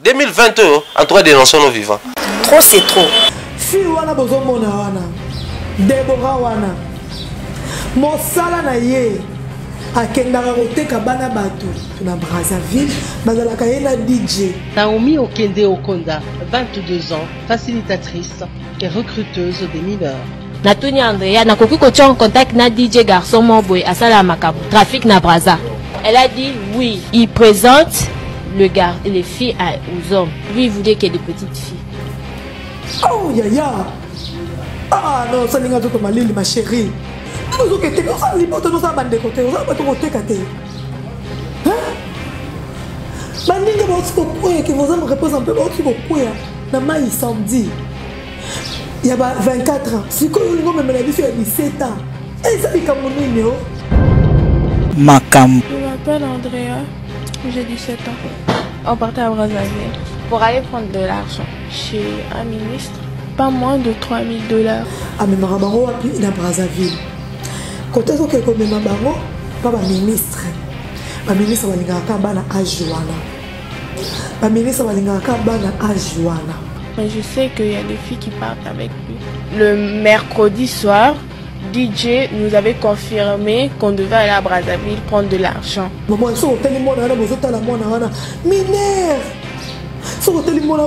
2022, en tout cas, dénonçons nos vivants. Trop, c'est trop. Fille wana bozo mona wana. Deborah wana. Mosala na ye. Akendaka koteka bana bato na Brazzaville, bazalaka ye na DJ. Naomi Okende Okonda, 22 ans, facilitatrice et recruteuse des mineurs. Natuni Andrea nakoki kotia en contact na DJ garçon Moboy à Sala Makabu, trafic na Brazza. Elle a dit oui, il présente le gars et les filles aux hommes. Lui il voulait qu'il y ait des petites filles. Oh yaya. Ah non, ça n'est pas malili ma chérie. Nous que t'es ça l'important nous ça bande côté, ça pas trop técaté. Hein? Bandinga ba otiko koya qui vous me repose un peu otiko koya na mai samedi. Il y a 24 ans. Si quoi nous même la vie fait 17 ans. Et ça dit comme nous oh. Makam. Je m'appelle Andrea, j'ai 17 ans. On partait à Brazzaville pour aller prendre de l'argent chez un ministre, pas moins de $3000. Ah mais Marabaro a pu il a Brazzaville. Quand est-ce que comme Marabaro pas un ministre. Un ministre va l'ingaka bana ajuana. Un ministre va l'ingaka bana ajuana. Mais je sais qu'il y a des filles qui partent avec lui. Le mercredi soir, DJ nous avait confirmé qu'on devait aller à Brazzaville prendre de l'argent. Maman, ils sont tellement là, ils sont tellement là, mineur. Ils sont tellement là,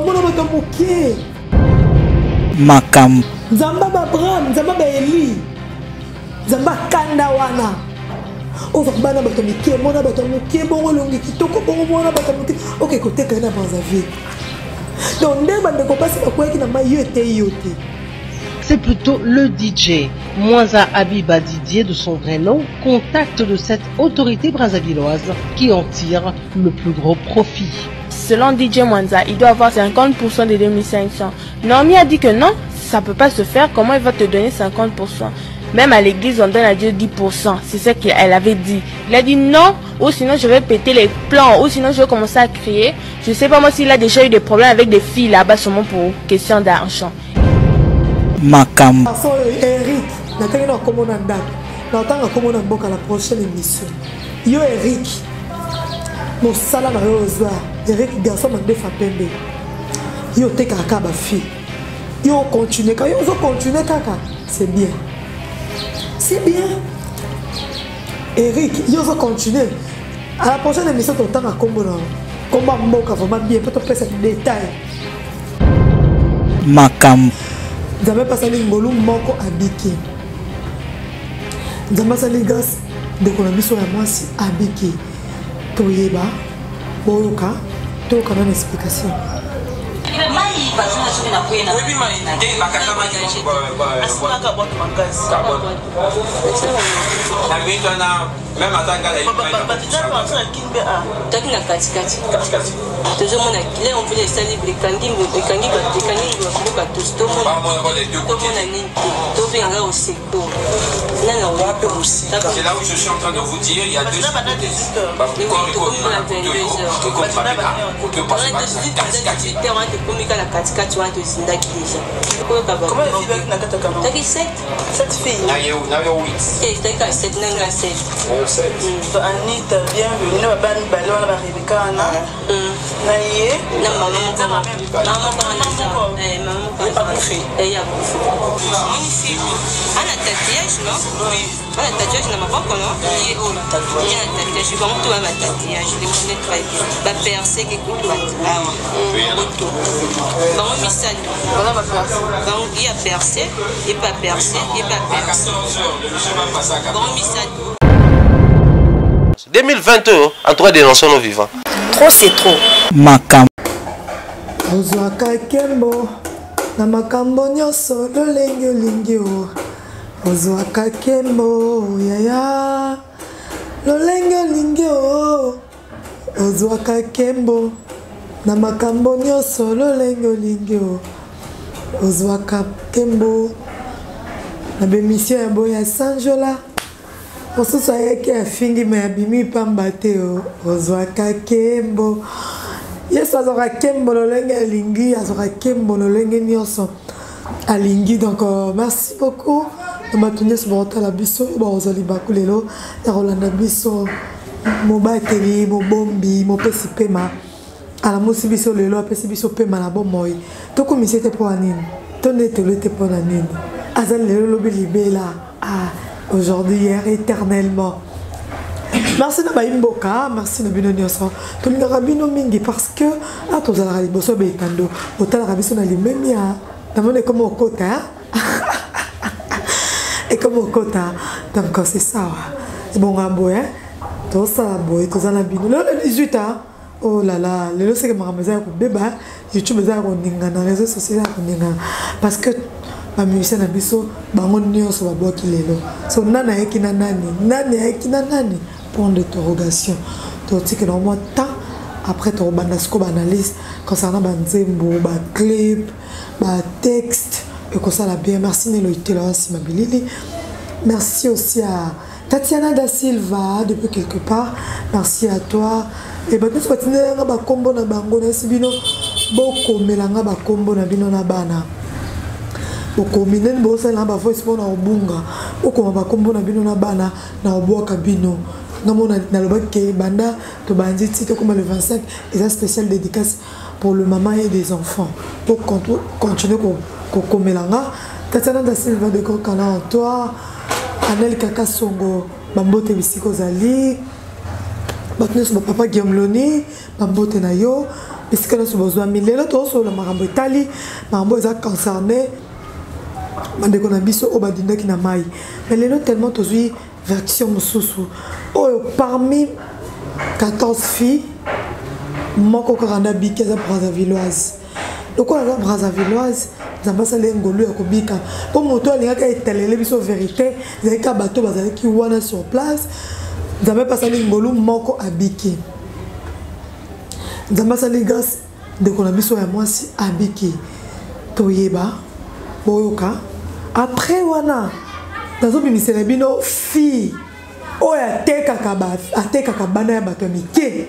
Makam. Zamba Babram, Zamba Baeli, Zamba Kandawana. On va bana batomike, mona batomike, bon longi kitoko, bon mona batomike. Ok, côté Kana Brazzaville. Donc, dès que vous passez à quoi qui n'a pas été. C'est plutôt le DJ, Mwanza Abiba Didier de son vrai nom, contact de cette autorité brazzavilloise qui en tire le plus gros profit. Selon DJ Mwanza, il doit avoir 50% des 2500. Naomi a dit que non, ça peut pas se faire. Comment il va te donner 50%? Même à l'église, on donne à Dieu 10%. C'est ce qu'elle avait dit. Il a dit non, ou sinon je vais péter les plans, ou sinon je vais commencer à crier. Je sais pas moi s'il a déjà eu des problèmes avec des filles là-bas, seulement pour question d'argent. Makam. Eric, n'a comment on a date. N'entends comment on a boca la prochaine émission. Yo Eric, mon salaire na yo oza. Eric garçon m'a défa pembe. Yo te kaka ba fille. Yo continue, quand yo continue kaka, c'est bien. C'est bien. Eric, yo continue. À la prochaine émission, tu entends comment Mboka vraiment bien, peut-être faire ces détails. Makam. Jamais passé les ngolu moko abiki. Jamais passé les gars de l'économie sur la moi si abiki. Toyeba, boyoka, to kana une explication. Même à Tangala, il y a c'est là où je suis en train de vous dire, il y a deux Anita, bienvenue. Nous avons ballon à Rebecca. Naïe. En 2022, en tout cas, dénonçons nos vivants. Trop, c'est trop. Makam. Ozwaka kembo na makambo nyoso lolenge olingi o. Ozwaka kembo yaya lolenge olingi o. Ozwaka kembo na makambo nyoso lolenge olingi o. Ozwaka kembo na bemission ya boya Sanjola. Mosusu ayaki afingi me abimi pamba te o. Ozwaka kembo. Yesu azwaka kembo lolenge alingi, azwaka kembo lolenge nyonso alingi. Donc merci beaucoup. Matunya subota la biso ba ozali bakulelo ya Rolanda biso mobateli mobombi mopesi pema ala musi biso lelo apesi biso pe malabo moi to komisi te po anine to netelo te po anine azal lelo lobi libela aujourd'hui hier éternellement. Merci na baimboka, merci na bino nyonso. To lingaka bino mingi parce que tozala liboso betando otala biso na limemia na mone comme au kota et comme au kota donc c'est ça. Bon ngabo to ça boy to zana bino le 18 oh là là le c'est que ma maison ko beba YouTube za ko ninga na réseaux sociaux ko ninga parce que ma musicien na biso bango nyonso ba boki lelo so nana ekina nani ekina nani point d'interrogation to tike dans moi temps après to bandasko analyse concernant banzembo ba clip ba texte et comme ça la bien merci Nelo Itela aussi ma bilili merci aussi à Tatiana da Silva depuis quelque part merci à toi et ba tous batinga ba kombo na bango na sibino boko melanga ba kombo na bino na bana boko minen bo sala ba voice bona obunga boko ba kombo na bino na bana na obwaka bino namona na lobake banda to bandi tito comme le 25 et ça spécial dédicace pour le maman et des enfants pour continuer ko melanga Tatiana da Silva de Kokana en toi Anel Kaka Songo bambote bisiko zali batne so papa Guillaume Loni bambote na yo bisika na so besoin milelo to so la marambo Italie marambo za concerné bandeko na biso o badindaki na mai mais lelo tellement tozui version mususu oh parmi 14 filles moko karanda bikeza Brazzavilloise donc on a Brazzavilloise zambasa lengolo ya kobika po moto alingaka etalele biso vérité zeka bato bazalaki wana sur place nzambe pasali ngolu moko abiki nzambasa ligas de kona biso ya mwasi abiki toyeba boyoka après wana nazo bimisela bino fille oya atekaka bana ya bato ya mike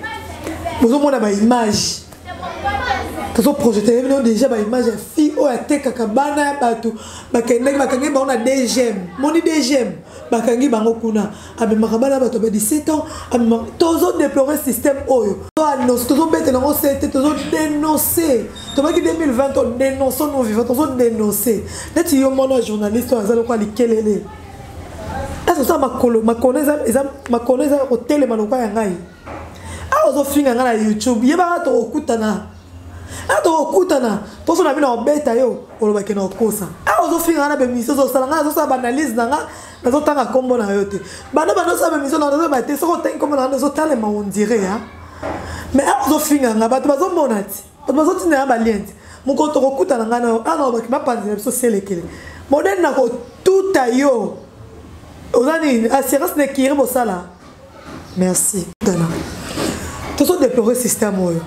bozomona ba image tazo projeter bino déjà ba image ya fille oya atekaka bana ya bato bakangi bango na DGM moni DGM bakangi bango kuna abemaka bana bato ba 17 ans tozo déplorer système oyo tozo bete nango sete tozo dénoncer tobaki 2020 on dénonce nos vivants tozo dénoncer neti yo mona journaliste azalo kwa likelele est-ce que ça makoneza ko telema lokwa ya ngai ozo finga ngana YouTube yeba to okutana to so na bina obeta yo olobake na okosa ozo finga na be miso zo sala ngana zo sa analyse nanga nazo tanga kombo na yo te bana sa be miso na zo ba te so tanga kombo na zo talema on dirait mais ozo finga nga bato bazo monati bato bazo tina ba lient muko to okutana ngana ana obaki ba panzi biso selekele modèle na ko tuta yo ozani assurance ne kiri bo sala merci dana tozo déplorer système oyo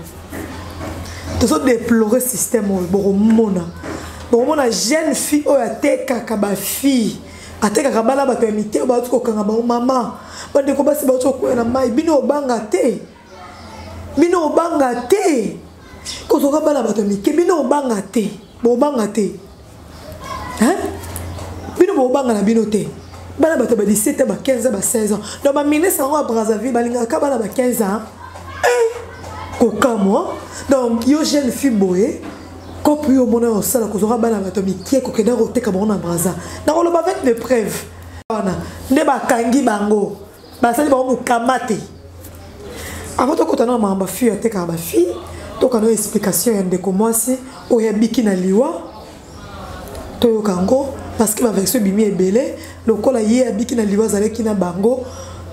tozo déplorer système oyo bomona jeune fille oyo atekaka ba fille atekaka bana bato ya mite ba tuko kanga ba mama bande ko basi ba tuko na mai bino obanga te ko toka bana bato ya mike bino obanga te hein bino obanga na bino te bana bato ba 17 ba 15 ba 16 ans donc ba ministre en Brazzaville balinga ka bana ba 15 ans moi donc yo jeune fille boye ko puis au mona au sala ko zora bana bato mikie ko kenda roteka bona Brazza na ko lo ba avec des preuves wana nde ba kangi bango ba sali ba mo kamate avant to kotana mamba fille ateka ba fille to kana explication ya ndeko mwasi o ya biki na liwa to yo kango parce que ba version bimi ebele lokola ye ya biki na liwa zaleki na bango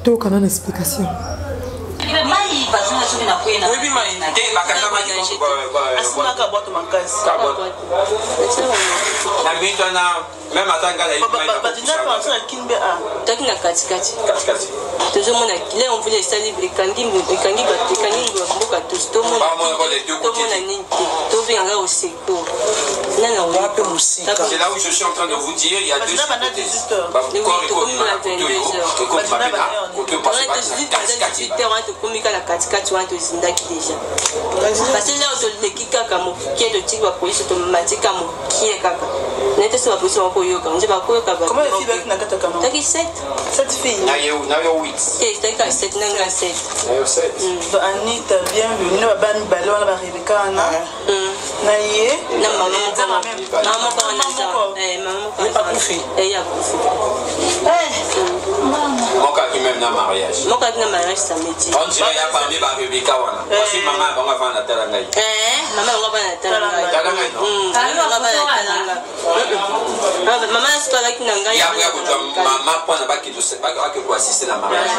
to yo kana explication. Oui, même attends on voulait salir les kangi c'est là où je suis en train de vous dire il y a deux comment les filles na kataka non? T'as 7 filles. Na yo 8. T'as 7 nanga 7. Anita bienvenue. bani bale wana ba Rebecca wana na ye na maman Mon cas qui même dans mariage. Mon cas qui dans mariage samedi. On dirait y a parmi ba Rebecca wana. Parce que maman va faire la telle ngai. Maman va faire la telle ngai. Telle ngai non. Maman est pas là qui n'a ngai. Ya ya ko maman prend pas qui doit pas que pour assister la mariage.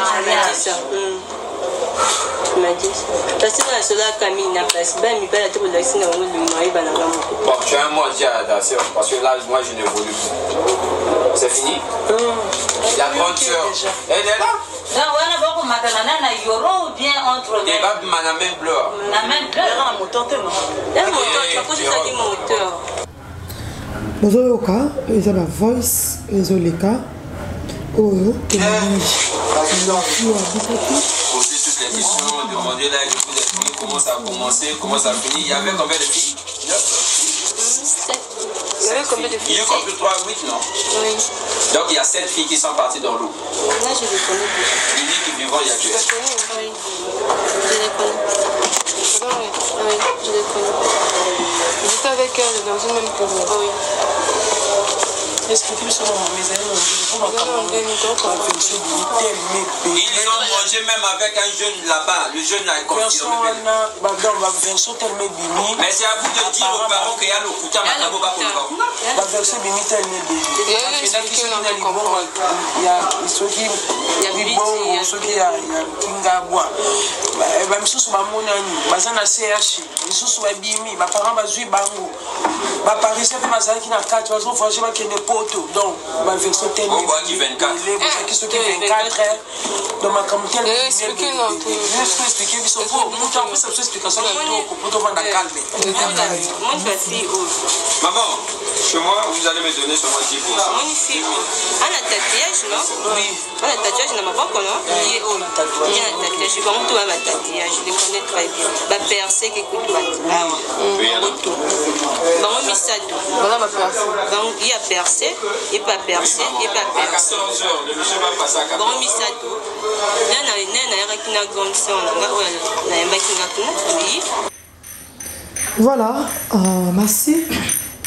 Tu m'as dit. Parce que la seule Camille n'a pas ben mi pas la table de l'accès dans le mari ba na ba. Bon, tu as un mois déjà d'adaptation parce que là moi je n'évolue plus. C'est fini? La grande sœur, elle est là? Non, on a beaucoup maintenant na yoro ou bien entre les babes na même bleu. Na même bleu na moteur te non. La moteur, tu as posé ça qui moteur. Bozoyoka, eza ba voice ezoleka oyo témoignage. Poser toutes les questions, demander là vous expliquer comment ça a commencé, comment ça a fini. Il y avait combien de filles? 7. Il y avait combien de filles? Il y a compris 3, 8 non? Oui. Donc il y a 7 filles qui sont parties dans l'eau. Là je les connais déjà. Unique qui vivant, il y a que. Je les connais, oui. Je les connais. Oui, je les connais. J'étais avec elle dans une même cour. Oui. Expliquez-moi sur mes amis, ils ont mangé même avec un jeune là-bas. Le jeune a confirmé. Mais c'est à vous de dire aux parents qu'il y a le couteau à la boba pour donc, ma version telle qui 24. Qui sont 24 dans ma communauté. Je peux expliquer, mais sauf pour monter en plus cette explication pour te vendre la calme. Maman, chez moi, vous allez me donner seulement 10%. Moi ici, on a tatouage, non? Oui. On a tatouage dans ma banque, non? Il y a un tatouage. Il y a un tatouage. Je vais tout à ma tatouage. Je les connais très bien. Ma percée qui écoute ma tatouage. Bon, on mis ça tout. Voilà ma percée. Donc, il y a percé. Il pas percé, il pas percé. Bon, mis ça tout. Voilà, merci.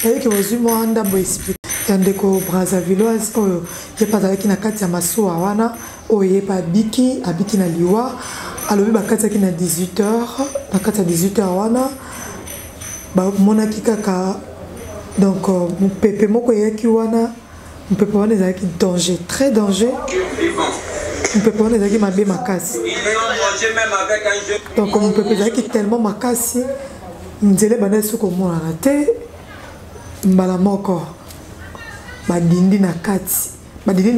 Et que vous moi ndambo explique. Yandeko Brazzavilloise oyo yepazalaki na kati ya masuwa wana oyo yepa abiki na liwa alobi bakati na 18h na kati ya 18h wana bamonaki kaka donc mopepe moko eyaki wana mopepe wana ezalaki danger, très danger. Mopepe wana ezalaki mabe makasi donc mopepe ezalaki tellement makasi nzele bana suko monana te mbala moko badindi na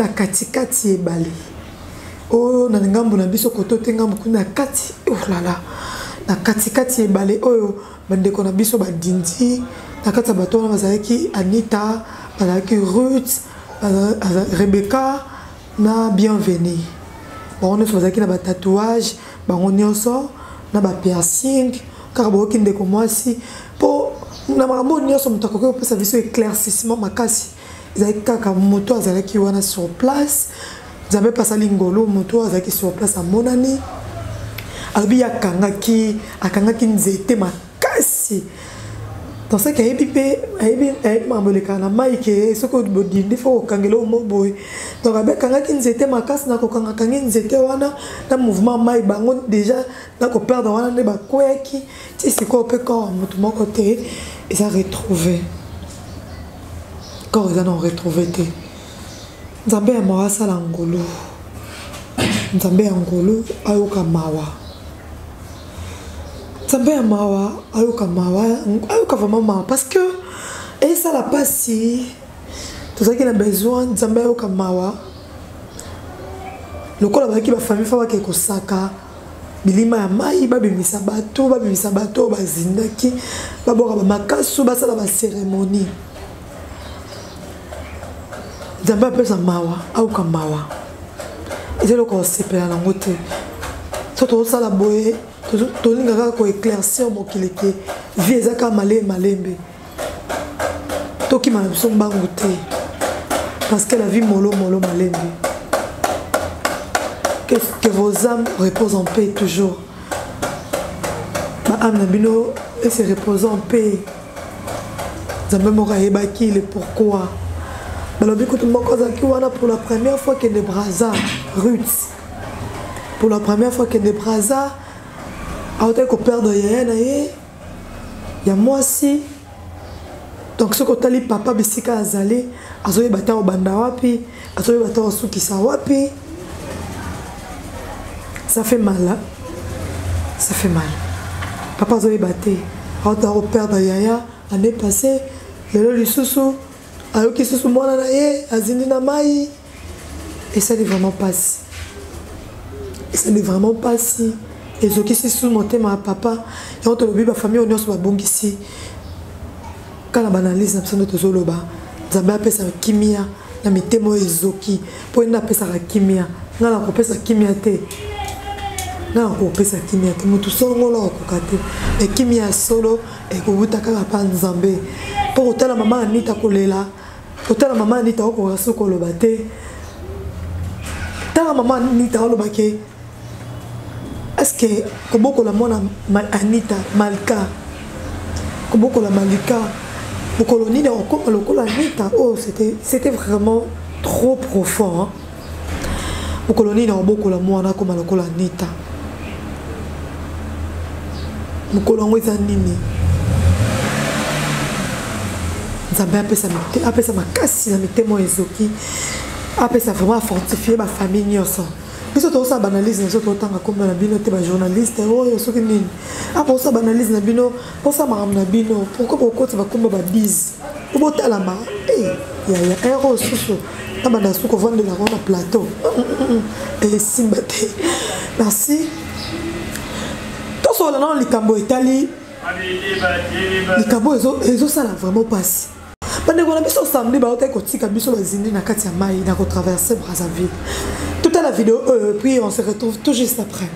kati ebale oyo na ngambo na biso koto te ngambo kuna kati olala na kati ebale oyo bandeko na biso badindi na kati ya bato wana bazalaki Anita, bazalaki Ruth, Rebecca na Bienvenue. Bango nyonso bazalaki na batatouage, bango nyonso na bapiercing kaka boyoki ndeko mwasi mpo na makambo nyonso moto akoki kopesa biso éclaircissement makasi ezalaki kaka moto azalaki wana sur place nzambe epasali ngolo moto azalaki sur place amonani alobi akangaki nzete makasi dans ce cas ayebi makambo elekaka na mai ke soki bodindi fo kokangela omo boye donc abekangaki nzete makasi na kokangakangi nzete wana na mouvement mai bango déjà na koperdre wana nde bakweyaki ti sikoyo mpe corps moto moko te eza retrouvé corps eza na retrouvé te nzambe ya mawa asala ngolu nzambe ya ngolu ayoka mawa nzambe ya mawa ayoka vraiment mawa parce que esala pasi tozalaki na besoin nzambe ayoka mawa lokola bazalaki bafamille fa bakei kosaka bilima ya mai babimisa bato bazindaki baboka bamakasu basala bacérémonie nzambe apesa mawa ayoka mawa eza eloko osepela nango te so tozosala boye tolingaka koéclaircir mokili ke vie eza kaka malembe tokima na biso mbangu te parce que la vie molomolo malembe que vos âmes reposent en paix toujours Amnabino et se reposer en paix. Zambé Mora Ebaki, le pourquoi. Balobi Koutumokozaki wana pour la première fois qu'il est Braza, Ruth. Pour la première fois qu'il est Braza, a été qu'on perd de Yaya Naye. Il y a moi aussi. Donc ce que tu papa Bissika Azali, Azoye Bata au Bandawapi, Azoye Bata au Sukisawapi. Ça fait mal là. Ça fait mal. Papa Azoye Bata, au père de Yaya, l'année passée, le Sousou, Ayoki Sousou Mwana Naye, Azindi Namaï. Et ça n'est vraiment pas si. Et ça n'est vraiment pas si. Et ce qui s'est sous-monté ma papa, et on te l'a ma famille, on est sur bon ici. Quand la banalise, on a besoin de l'oba. Zambé appelle ça kimia, na mitemo ezoki. Pour une appelle ça kimia, na la appelle ça kimia te. Na la appelle ça kimia te. Mutu solo ngola okokate. Et kimia solo et kubuta kaka pa Nzambe. Pour autant la maman Anita kolela, autant la maman Anita okoraso kolobate. Ta la maman Anita olobake. Est-ce que Koboko la mona Anita Malka Koboko la Malika Bokoloni de Okoko la Anita, oh c'était vraiment trop profond hein? Bokoloni de Okoko la mona comme la Anita Bokolongo ezanini Nzambe apesa makasi na mitemo ezoki apesa vraiment fortifier ma famille nyonso. Biso to sa banalise na soto tanga komba na bino te ba journaliste oyo soki nini apa sa banalise na bino po sa maram na bino pourquoi bokoti ba komba ba bise obotala ma ya ero susu na banda suko vendre la rona plateau et simbate merci to so la non likambo itali likambo ezo ça la vraiment passe. Pendant qu'on a biso samedi ba ote kotika biso bazindi na kati ya mai na ko traverser Brazzaville. Toute la vidéo puis on se retrouve tout juste après.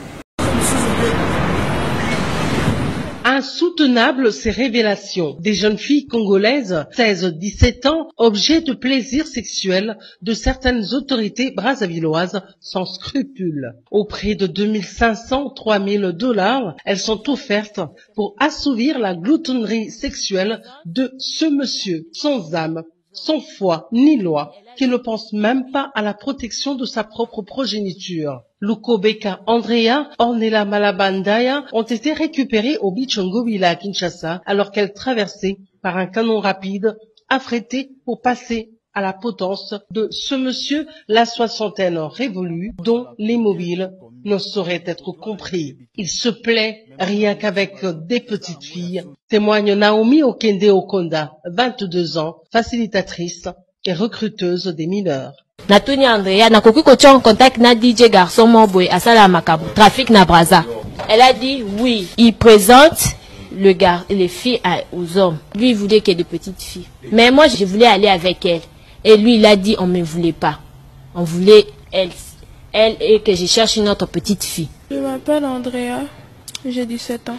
Insoutenables ces révélations. Des jeunes filles congolaises, 16-17 ans, objets de plaisir sexuel de certaines autorités brazzavilloises sans scrupules. Au prix de 2500-3000 $, elles sont offertes pour assouvir la gloutonnerie sexuelle de ce monsieur sans âme, sans foi ni loi, qui ne pense même pas à la protection de sa propre progéniture. Lukobeka Andrea, Ornella Malabandaya ont été récupérées au Bichongobila à Kinshasa alors qu'elles traversaient par un canon rapide affrété pour passer à la potence de ce monsieur la soixantaine révolue dont les mobiles ne sauraient être compris. Il se plaît rien qu'avec des petites filles, témoigne Naomi Okende Okonda, 22 ans, facilitatrice et recruteuse des mineurs. Natuni Andrea, nakoki kotia en contact na DJ garçon moboy asala makabu, trafic na Brazza. Elle a dit oui, il présente les filles aux hommes. Lui, il voulait qu'il y ait de petites filles. Mais moi, je voulais aller avec elle. Et lui, il a dit on ne me voulait pas. On voulait elle et que je cherche une autre petite fille. Je m'appelle Andrea, j'ai 17 ans.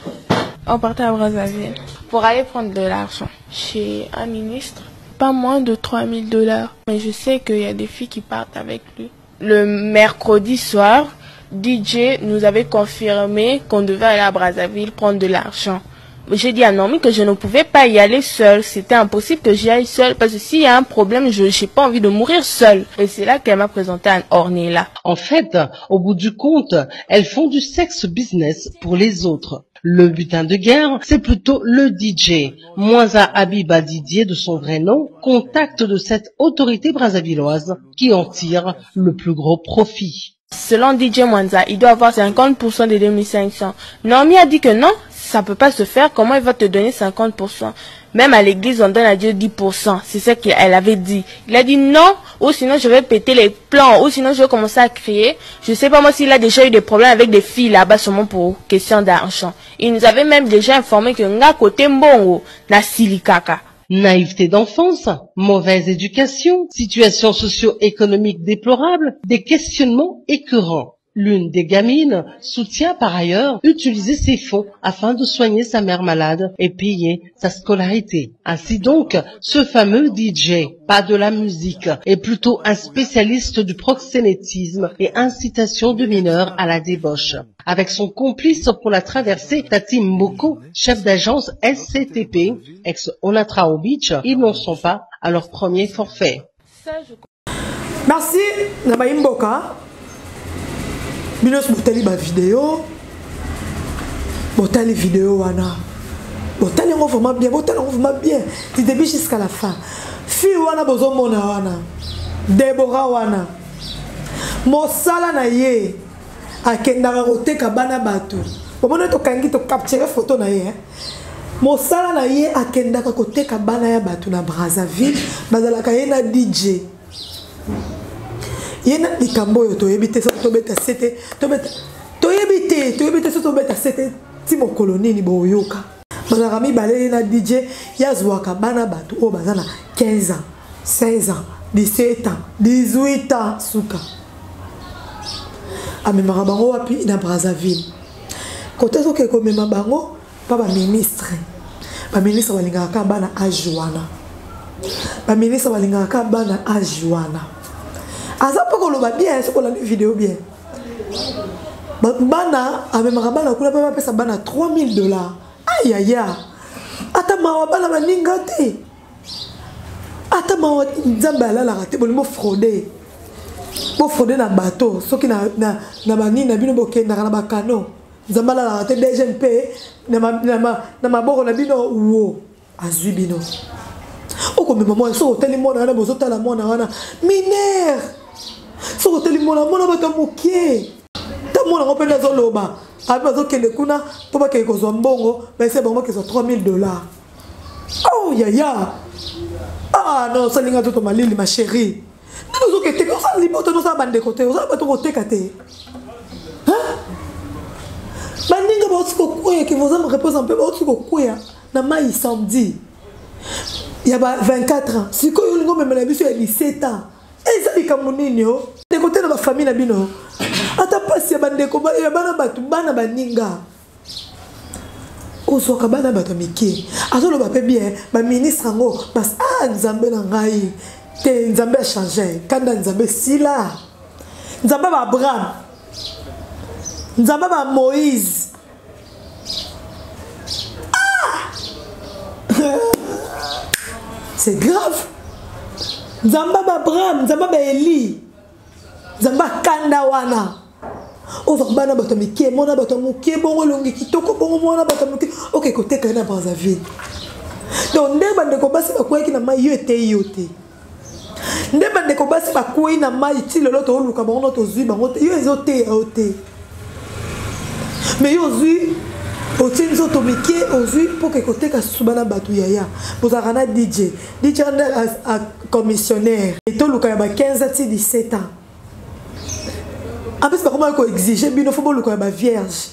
On partait à Brazzaville pour aller prendre de l'argent chez un ministre. Pas moins de 3000 $. Mais je sais qu'il y a des filles qui partent avec lui. Le mercredi soir, DJ nous avait confirmé qu'on devait aller à Brazzaville prendre de l'argent. J'ai dit à Naomi que je ne pouvais pas y aller seule. C'était impossible que j'y aille seule parce que s'il y a un problème, je n'ai pas envie de mourir seule. Et c'est là qu'elle m'a présenté à Ornella. En fait, au bout du compte, elles font du sexe business pour les autres. Le butin de guerre, c'est plutôt le DJ. Mwanza Abiba Didier, de son vrai nom, contact de cette autorité brazzavilloise qui en tire le plus gros profit. Selon DJ Mwanza, il doit avoir 50% des 2500. Naomi a dit que non, ça peut pas se faire. Comment il va te donner 50%? Même à l'église, on donne à Dieu 10%. C'est ce qu'elle avait dit. Il a dit non, ou sinon je vais péter les plans, ou sinon je vais commencer à crier. Je sais pas moi s'il a déjà eu des problèmes avec des filles là-bas seulement pour question d'argent. Il nous avait même déjà informé que nga côté mbongo na silikaka. Naïveté d'enfance, mauvaise éducation, situation socio-économique déplorable, des questionnements écœurants. L'une des gamines soutient par ailleurs utiliser ses fonds afin de soigner sa mère malade et payer sa scolarité. Ainsi donc, ce fameux DJ, pas de la musique, est plutôt un spécialiste du proxénétisme et incitation de mineurs à la débauche. Avec son complice pour la traversée, Tati Mboko, chef d'agence SCTP, ex-Onatrao Beach, ils n'en sont pas à leur premier forfait. Merci, Nabaï Mboka. Binos botali ba vidéo. Botali vidéo wana. Botali on vraiment bien, botali on vraiment bien. Du début jusqu'à la fin. Fi wana bozo mona wana. Deborah wana. Mosala na ye. Akendaka koteka bana bato. Bomona to kangi to capturer photo na ye. Mosala na ye akendaka koteka bana ya bato na Brazzaville. Bazalaka ye na DJ. Yena likambo yo to yebite so to beta sete to yebite so to beta sete timo koloni ni boyoka bazaka mi balé na DJ yazwaka bana bato o bazana 15 ans 16 ans 17 ans 18 ans suka amemaka bango wapi na Brazzaville kote so ke komema bango pa ba ministre balingaka bana ajuana ba ministre balingaka bana ajuana. Aza pas qu'on le va bien, c'est qu'on a une vidéo bien. Bana, avec ma rabana, on a pas payé sa bana $3000. Aïe aïe aïe. Ata ma bana ma ningate. Ata ma nzambala la raté, bon mo frauder. Mo frauder na bateau, ceux qui na bani na bino boké na bakano. Nzambala la raté DGMP na ma boro na bino wo. Azui bino. O comme maman, so hôtel mo na bozo tala mo na wana. Mineur. So hôtel mo na bato mokie. Ta mo na opena zo loba. Abi zo kende kuna po ba ke ko zo mbongo, ba c'est bongo ke zo $3000. Oh ya ya. Ah non, ça linga to malili ma chérie. Nous zo ke te ko sa liboto no sa bande côté, o sa ba to côté kate. Hein? Bandinga ba otiko koya ke vous me repose un peu ba otiko koya na mai samedi. Il y a 24 ans. Si vous avez même 17 ans. Et ça dit comme nino. De côté de ma famille na bino. Ata pasi ya bande ko ya bana batu bana baninga. Ozo ka bana batu miki. Azo lo ba pe bien ba ministre ngo parce nzambe na ngai. Te nzambe a changé. Kanda nzambe sila. Nzambe ba Abraham. Nzambe ba Moïse. C'est grave. Nzamba Abraham, Nzamba Eli, Nzamba Kandawana. O va bana bato mike, mona bato muke, bongo longi kitoko, bongo mona bato muke. Ok, côté kana Brazzaville. Donc nde bande ko basi ba kweki na mai yote yote. Nde bande ko basi ba kwei na mai ti lelo to luka bongo to zui bango yo ezote ote. Mais yo zui Otine zoto miki ozu pour que côté ka subana batu yaya. Bozarana DJ a commissionnaire. Et tout le cas 15 à 17 ans. En plus comment ko exiger bino faut le cas vierge.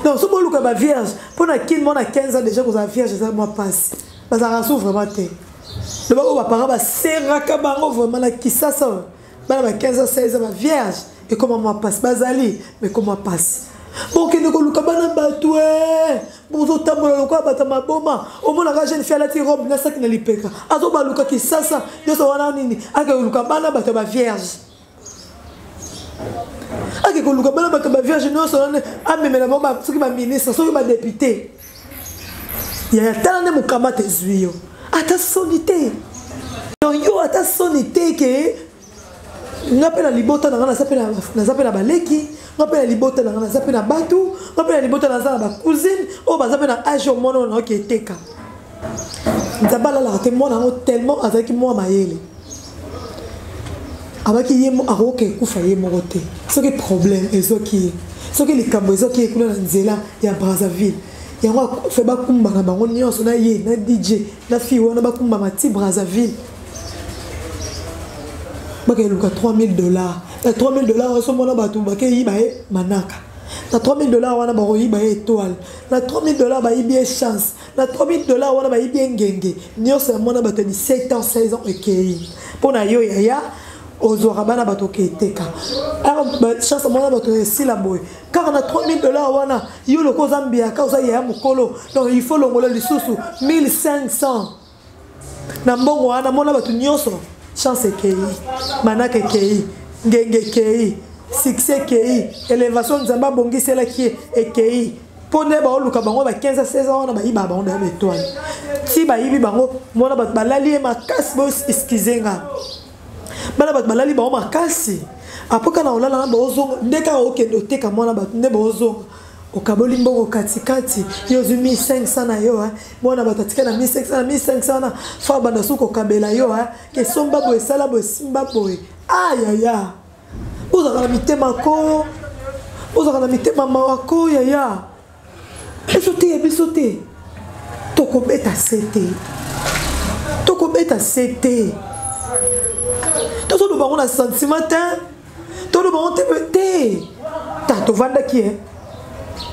Non, so le cas vierge pour na kin mon a 15 ans déjà que vierge ça moi passe. Bazara sou vraiment té. Le ba ba para ba seraka bango vraiment na kisasa. Ba 15 ans 16 ans vierge et comment moi passe bazali mais comment passe. Bon, que nous avons battu, bon, nous avons battu ma boma. Au moins, la jeune fille a tiré robe, n'a pas qui n'a l'ipeka. Azo baluka qui ça, nous avons nini. Ake luka bana battu ma vierge. Ake luka bana battu ma vierge, nous avons ah mais la maman, ce qui m'a ministre, ce qui m'a député. Il y a tellement de mukama te zuyo. Ata sonité. Donc yo ata sonité que n'appelle la libota na s'appelle baleki. On peut aller botter dans la zapena batou, on peut aller botter dans la cousine, on va zapena âge au monde on qui était cas. Nzabala la témoin tellement avec moi maïle. Avec qui yemo a roke kufa yemo rote. Ce qui problème et ce qui les cambo ce qui est couleur nzela ya Brazzaville. Ya moi fait ba kumba na bango nyonso na ye na DJ na fi wana ba kumba mati Brazzaville. Ba ke luka $3000. $3000 on se mona batu ba ke yibae manaka. Na $3000 wana ba ko yibae étoile. Na $3000 ba yibae chance. Na $3000 wana ba yibae ngenge. Nyonso mona batu ni 7 ans 16 ans ekei. Pona yo yaya ozwaka bana bato keteka chance mwana bato esila boye car on a $3000 wana yo loko zambiaka oza ya mokolo donc il faut longola lisusu 1500 na mbongo wana mona bato nyonso chance ekei manaka ekei ngenge ekei succès ekei élévation nzambe abongiselaki ekei pone baoluka bango ba 15-16 ans wana bayiba bango na étoile ti bayibi bango mona bato balali makasi bo excusenga bana bato balali bango makasi apoka na olala na bozonga ndeka okende oteka mwana bato nde bozonga okaboli mbongo katikati yo 1500 na yo mwana bato atika na 1500 na fa banda suko kabela yo ke somba bo esala bo simba boy ayaya uzaka na mitema ko uzaka na mitema mawako yaya esote ebisote tokobeta sete tozo bango na sentiment todo bango te ta to vandaki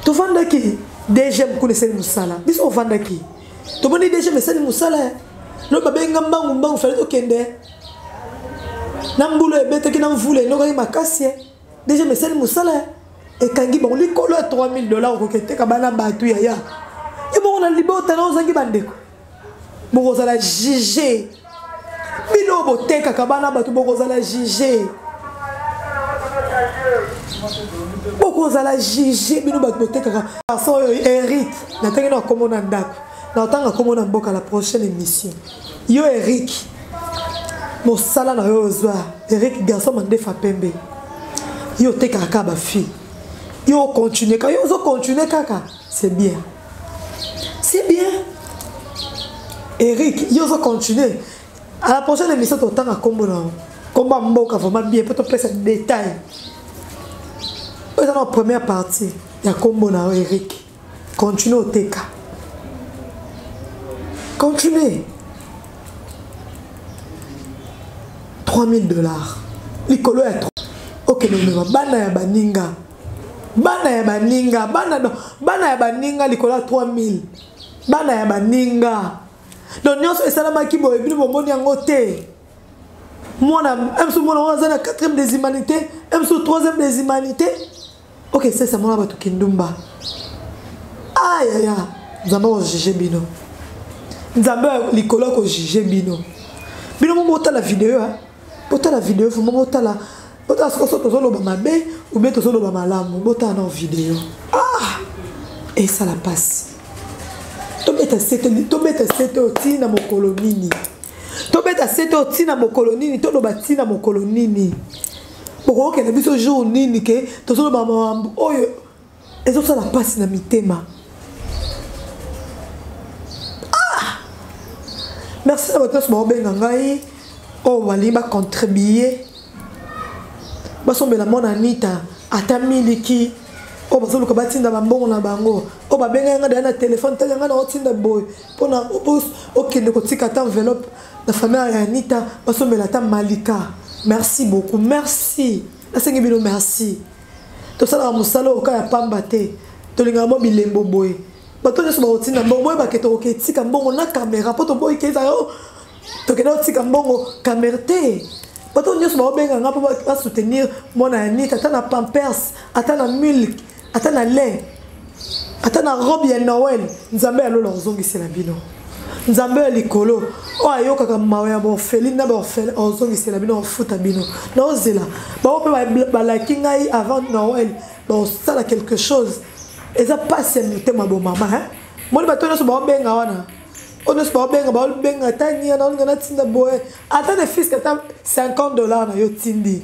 to vandaki DG mkuneseni musala biso vandaki to boni DG meseni musala lo babenga mbangu fallait to kende na mbulo ebetaki na mvule no kali makasi DG meseni musala e kangi bango likolo ya $3000 ko keteka bana batu ya e bongo na libota na ozangi bandeko bongo za la JG bino boteka kabana batu bongo za la JG bongo za la JG bino batu boteka façon Eric na tangi na komona ndako na tanga komona mboka la prochaine émission yo Eric mo sala na yo zwa Eric garçon mandefa pembe yo teka kaba fi yo continuer quand yo continuer kaka c'est bien Eric yo continuer à la prochaine émission tu autant à combat mboka vraiment bien peut te passer des détails dans la première partie il y a combo na Eric continue au TK continue $3000 likolo ya OK non bana ya baninga likolo 3000 bana ya baninga donc nyonso esalamaki boye bino bomoni yango te mwana emso mwana waza na 4e des humanités emso 3e des humanités OK c'est ça mwana bato kindumba ayaya nzambe o juger bino nzambe likolo ko juger bino mo bota la vidéo faut mo bota la bota soso tozoloba mabe ou bien tozoloba malamu bota na vidéo et ça la passe tobeta sete oti na mokolonini tobeta sete oti na mokolonini toloba ti na mokolonini boko ke na biso jour nini ke tozoloba mambo oyo ezo ça la passe na mitema merci à votre so benga ngai o wali ba contribuer basombela mona Anita ata miliki o bazoluka batinda bambongo na bango o babenga nga na téléphone tanga nga na otinda boy pona okende kotika ta enveloppe na famille ya Anita basombela ta malika merci beaucoup merci nasengi bino merci to sala musalo oka ya pamba te to linga mo bilembo boy bato nso ba otinda mbongo boy baketo oketika mbongo na caméra poto boy keza yo to kena otika mbongo caméra te bato nso ba obenga nga po ba soutenir mona Anita ata na pampers ata na milk ata na lait ata na robe ya Noël nzambe alo ozongisela bino nzambe likolo o ayoka ka mawe ya borfeline na borfeline ozongisela bino ofuta bino na ozela ba ope ba like ngai avant Noël ba osala quelque chose eza passe ya mitema bo mama moni bato nso ba obenga wana onos ba obenga ba obenga tani na ngana tinda boye ata de fils ata $50 na yo tindi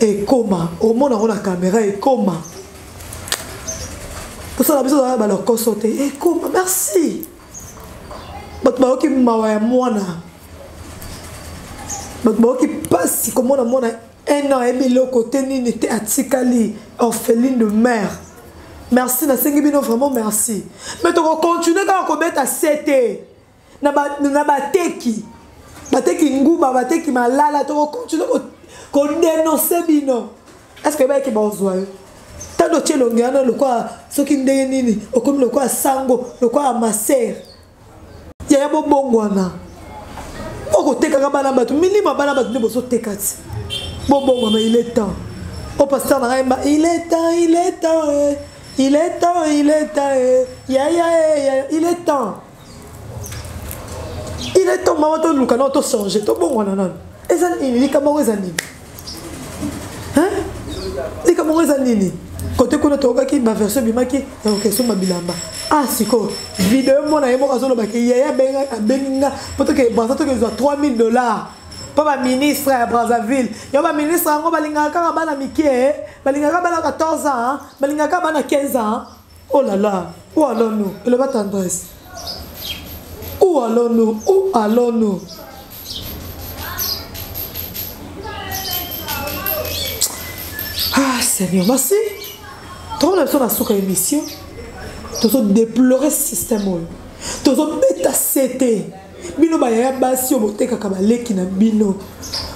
e koma o mona ona caméra e koma pour ça la besoin d'aller leur consulter et comment merci batba ki mawa ya mwana batba ki passe comme on a un an et demi le côté nini te atikali orpheline de mère merci na sengi bino vraiment merci mais tu continuer quand on mettre à 7 na bateki nguba bateki malala tu continuer ko dénoncer bino est-ce que ba ki bazwa tando chelongana lokwa soki ndenge nini okomi lokwa sango lokwa maser ya bobongwana oko teka bana batu minima bana batu ne boso tekati Bon, mais il est temps. Au pasteur, il est temps, il est temps. Il est temps, il est temps. Il est temps. Il est temps, maman, tu as changé. Tu as bon, non. Et ça, il est comme un anime. Hein? Il est comme un anime. Quand tu as dit ma version, il m'a dit question ma bilamba. Ah, c'est quoi? Vidéo, moi, je suis à 3000 $. Pas ma ministre à Brazzaville. Il y a un ministre à Balingaka, Balingaka, 14 ans, Balingaka, 15 ans. Oh là là, où allons-nous? Il va tendresse. Où allons-nous? Où allons-nous? Ah, Seigneur, merci. Trop de personnes à souka émission. Tu as déploré ce système. Tu as bêta c'était. Bino ba ya basi oboteka kabaleki na bino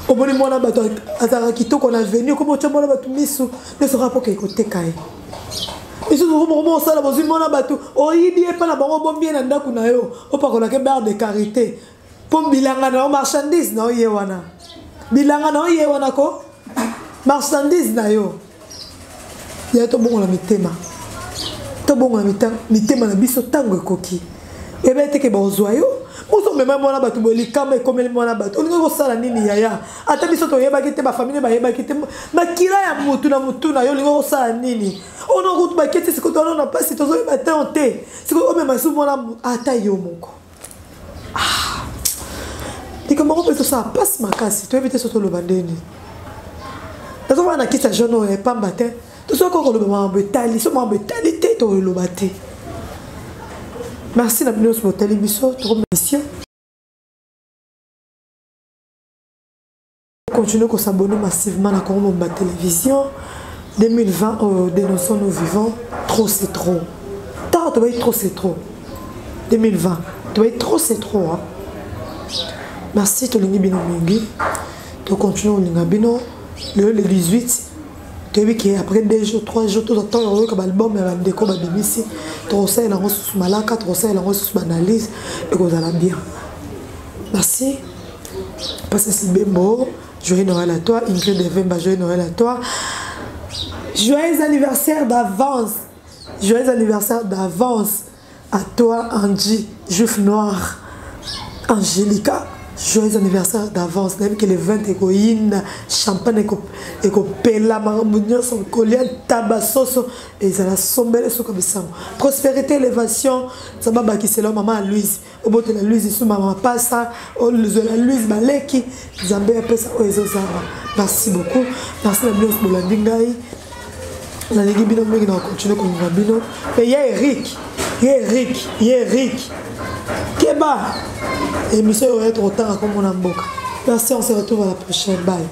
oboni mwana bato ataka kitoko na venu komo cha mwana bato miso ne sera pas que koteka e iso zo mo sala bozi mwana bato oyibi e pa na bango bombi na ndaku na yo opakola ke bar de carité pom bilanga na marchandise na ye wana bilanga na ye wana ko marchandise na yo ya to bongo la mitema na biso tango ekoki ebe teke bozwa yo. Nous sommes même là batu boli kama comme le mona batu. On ngo sala nini yaya. Ata biso to yeba kite ba famille ba yeba kite makila ya mutu na yo ngo sala nini. On ngo ba kite siko to na pas to zo ba tante. Siko o même masu mona ata yo moko. Ah. Dika mo ko ça passe makasi. To éviter soto lo bandeni. Tazo wana kita jono e pamba te. To so ko lo ba betali, so ma betali te to lo bate. Merci d'avoir sur votre télévision. Continuez à s'abonner massivement à la télévision. 2020, dénonçons nos vivants. Trop c'est trop. Tard, tu vas être trop c'est trop. 2020, tu vas être trop c'est trop. Hein? Merci, tu l'as bino mingi. Tu continues au lingabino. Le 18. Après 2 jours, 3 jours, tout le temps, il y a un album, il y a un déco, il y a un déco, il y a un analyse, et vous allez bien. Merci. Passez ce beau. Joyeux Noël à toi. Ingrid Devemba, joyeux Noël à toi. Joyeux anniversaire d'avance. Joyeux anniversaire d'avance à toi, Angie, Juif Noir. Angélica. Joyeux anniversaire d'avance. Même que les 20 égoïnes, champagne et pela, marmounion, son collier, tabassoso, et ça la sombre, comme ça. Prospérité, élévation, ça m'a bâti, c'est là, maman Louise. Au bout de la Louise, sous maman Passa, au de la Louise, Maleki, Zambé, après ça, merci beaucoup. Merci la Louise pour la Dingaï. La Ligue Bino, mais on continue comme Rabino. Mais il y a Eric. Keba. Et monsieur, on va être autant comme on a beaucoup. Merci, on se retrouve à la prochaine. Bye.